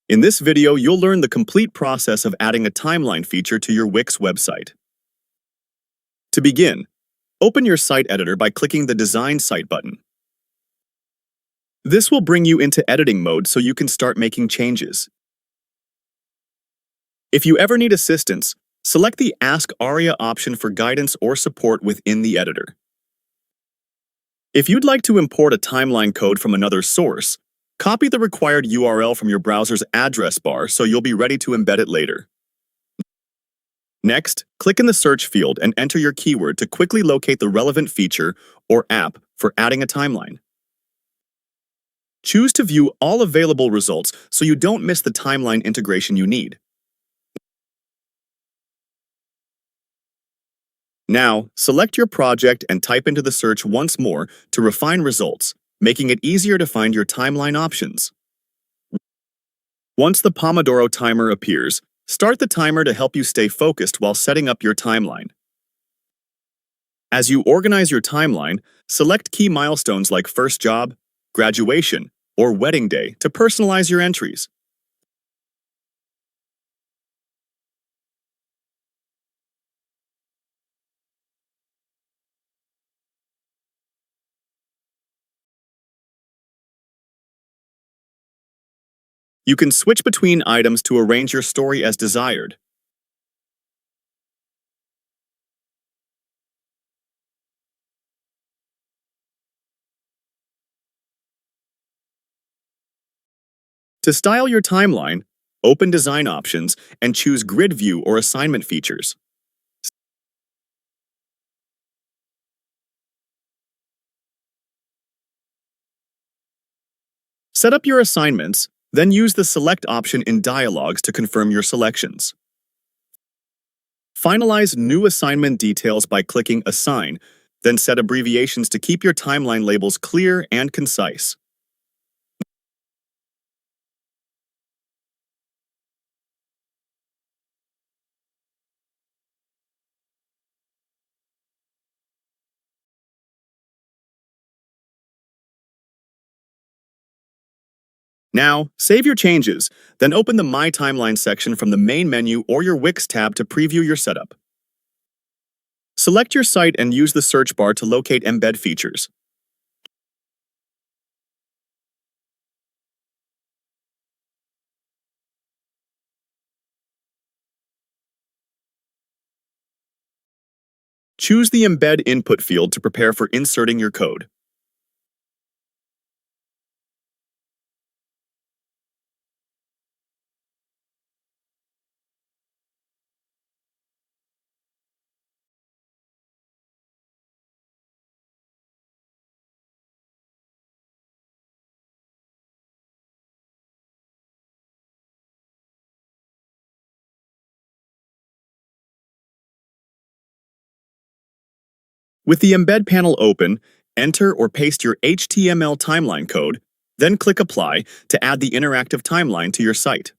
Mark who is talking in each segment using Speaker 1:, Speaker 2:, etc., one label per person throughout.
Speaker 1: In this video, you'll learn the complete process of adding a timeline feature to your Wix website. To begin, open your site editor by clicking the Design Site button. This will bring you into editing mode so you can start making changes. If you ever need assistance, select the Ask Aria option for guidance or support within the editor. If you'd like to import a timeline code from another source, copy the required URL from your browser's address bar so you'll be ready to embed it later. Next, click in the search field and enter your keyword to quickly locate the relevant feature or app for adding a timeline. Choose to view all available results so you don't miss the timeline integration you need. Now, select your project and type into the search once more to refine results, making it easier to find your timeline options. Once the Pomodoro timer appears, start the timer to help you stay focused while setting up your timeline. As you organize your timeline, select key milestones like first job, graduation, or wedding day to personalize your entries. You can switch between items to arrange your story as desired. To style your timeline, open Design Options and choose Grid View or Assignment Features. Set up your assignments, then use the Select option in Dialogues to confirm your selections. Finalize new assignment details by clicking Assign, then set abbreviations to keep your timeline labels clear and concise. Now, save your changes, then open the My Timeline section from the main menu or your Wix tab to preview your setup. Select your site and use the search bar to locate embed features. Choose the Embed Input field to prepare for inserting your code. With the Embed panel open, enter or paste your HTML timeline code, then click Apply to add the interactive timeline to your site.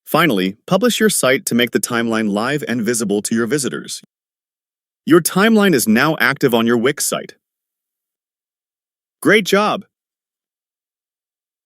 Speaker 1: Finally, publish your site to make the timeline live and visible to your visitors. Your timeline is now active on your Wix site. Great job!